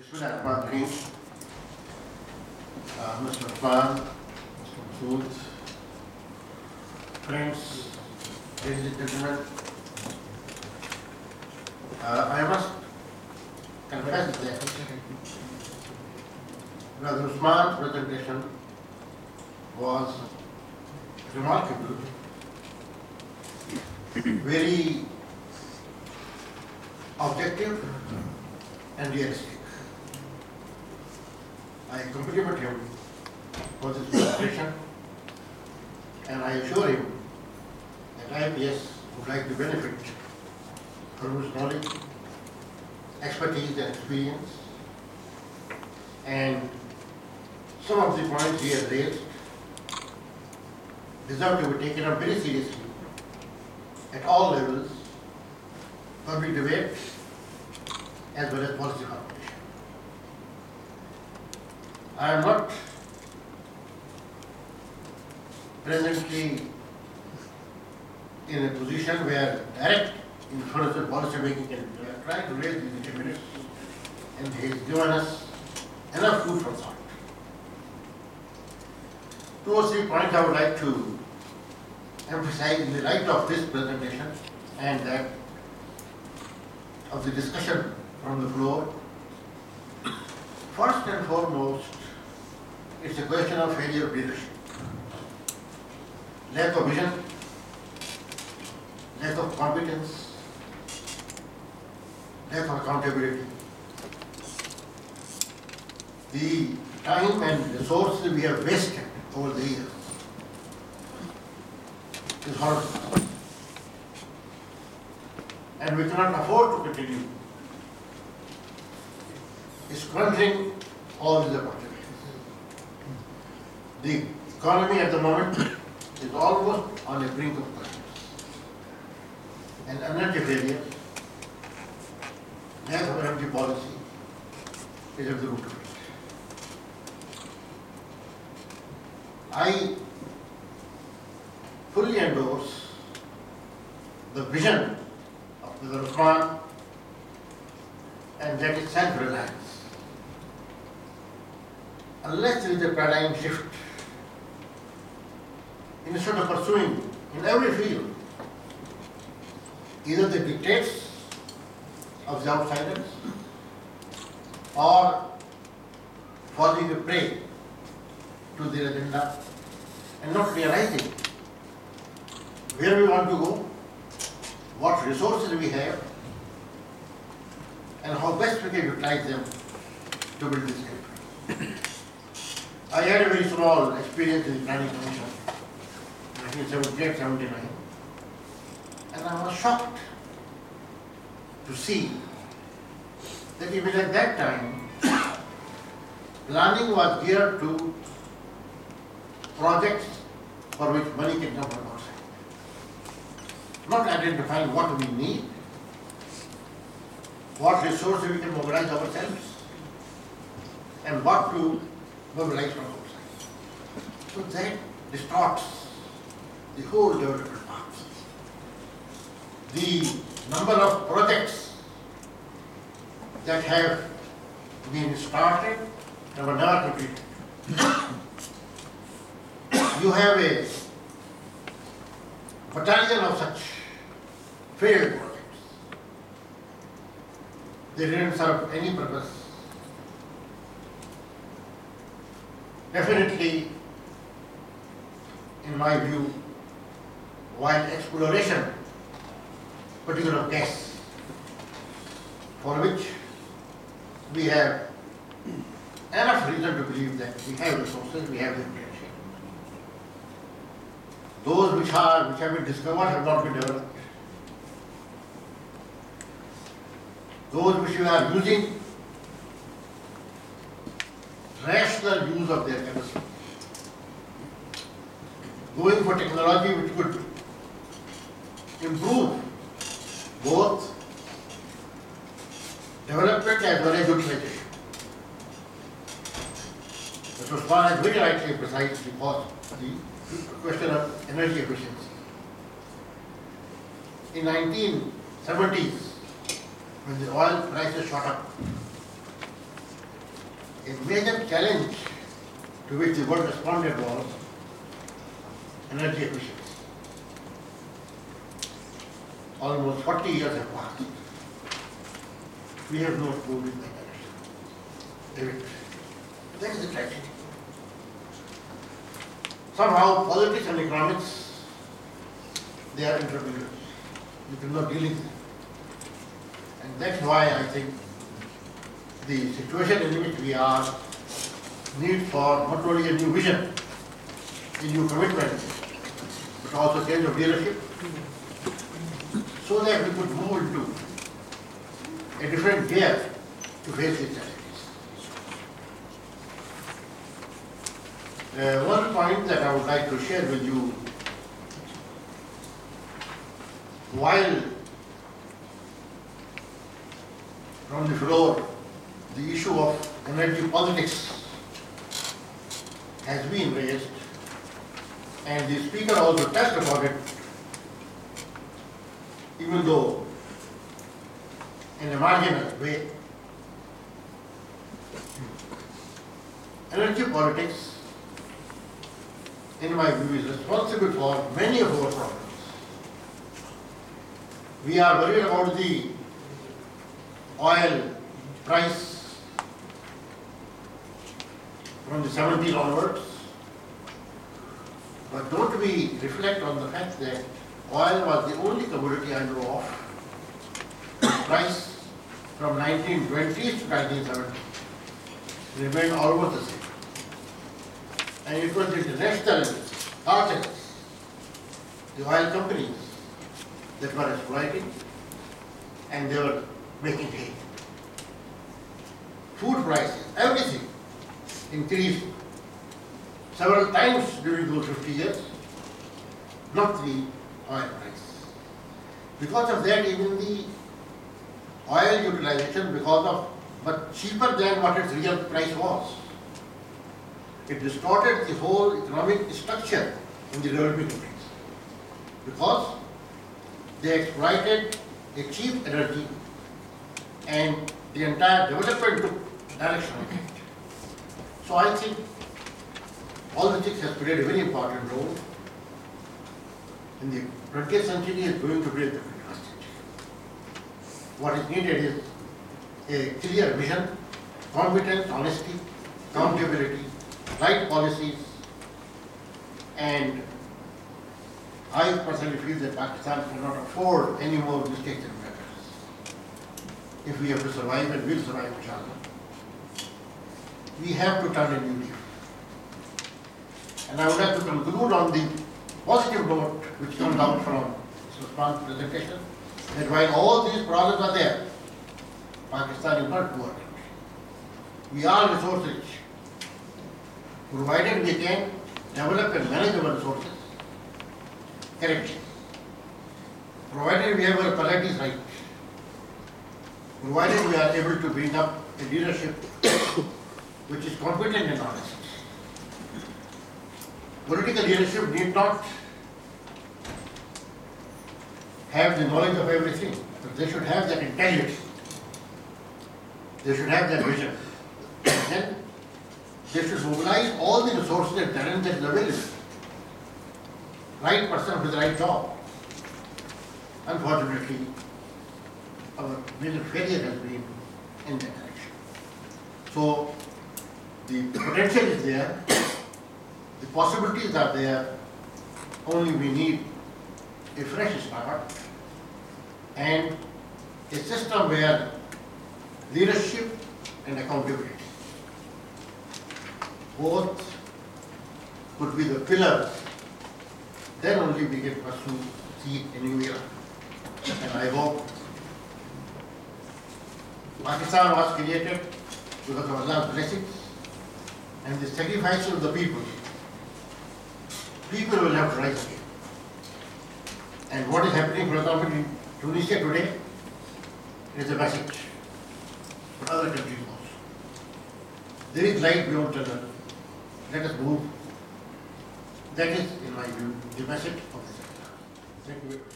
Bismillahirrahmanirrahim. Mr. Khan, Mr. Masood, friends, ladies and gentlemen, I must confess that Brother Usman's presentation was remarkable, very objective and realistic. I compliment him for this presentation, and I assure him that IPS would like to benefit from his knowledge, expertise and experience, and some of the points he has raised deserve to be taken up very seriously at all levels, public debate as well as policy formulation. I am not presently in a position where direct influence on policy making can be trying to raise these determinants, and he has given us enough food for thought. 2 or 3 points I would like to emphasize in the light of this presentation and that of the discussion from the floor. First and foremost, it's a question of failure of leadership, lack of vision, lack of competence, lack of accountability. The time and resources we have wasted over the years is horrible, and we cannot afford to continue squandering all these opportunities. The economy at the moment is almost on the brink of collapse, and energy failure, lack of energy policy is at the root of it. I fully endorse the vision of Mr. Rahman, and that is self-reliance. Unless there is a paradigm shift, instead of pursuing in every field either the dictates of the outsiders or falling a prey to their agenda and not realizing where we want to go, what resources we have, and how best we can utilize them to build this country. I had a very small experience in the Planning Commission in 1978-79, and I was shocked to see that even at that time, planning was geared to projects for which money can come from outside, not identifying what we need, what resources we can mobilize ourselves, and what to mobilize from outside. So that distorts the whole development process. The number of projects that have been started and were never completed. You have a battalion of such failed projects. They didn't serve any purpose. Definitely, in my view, while exploration, particular gas, for which we have enough reason to believe that we have resources, we have the potential. Those which have been discovered have not been developed. Those which we are using, rational use of their capacity, going for technology which could improve both development as well as utilization. Mr. Usman has very rightly emphasized the question of energy efficiency. In 1970s, when the oil prices shot up, a major challenge to which the world responded was energy efficiency. Almost 40 years have passed. We have not moved in that direction. That is the tragedy. Somehow politics and economics, they are intermediate. You cannot deal with them. And that's why I think the situation in which we are needs for not only a new vision, a new commitment, but also change of leadership, so that we could move into a different gear to face these challenges. One point that I would like to share with you, while from the floor the issue of energy politics has been raised, and the speaker also touched upon it, even though in a marginal way. Energy politics, in my view, is responsible for many of our problems. We are worried about the oil price from the 70s onwards, but don't we reflect on the fact that oil was the only commodity I know of, the price from 1920s to 1970s remained almost the same. And it was the international cartels, the oil companies, that were exploiting, and they were making hay. Food prices, everything increased several times during those 50 years, not the oil price. Because of that, even the oil utilization, but cheaper than what its real price was. It distorted the whole economic structure in the developing countries, because they exploited a cheap energy and the entire development took direction of it. So I think politics has played a very important role in the 20th century, is going to play the 21st century. What is needed is a clear vision, competence, honesty, accountability, right policies, and I personally feel that Pakistan cannot afford any more mistakes and errors. If we have to survive, and will survive, inshallah, we have to turn a new leaf. And I would like to conclude on the positive note which comes out from Mr. Usman's presentation, that while all these problems are there, Pakistan is not a poor country. We are resource rich, provided we can develop and manage our resources correctly, provided we have our priorities right, provided we are able to bring up a leadership which is competent and honest. Political leadership need not have the knowledge of everything, but they should have that intelligence. They should have that vision. And they should mobilize all the resources and talent that is available. Right person with the right job. Unfortunately, our major failure has been in that direction. So, the potential is there, the possibilities are there, only we need a fresh start and a system where leadership and accountability both could be the pillars, then only we can see a new era. And I hope Pakistan was created because of Allah's blessings and the sacrifices of the people. People will have to rise again. And what is happening, for example, in Tunisia today is a message for other countries also. There is light beyond tunnel. Let us move. That is, in my view, the message of this. Thank you very much.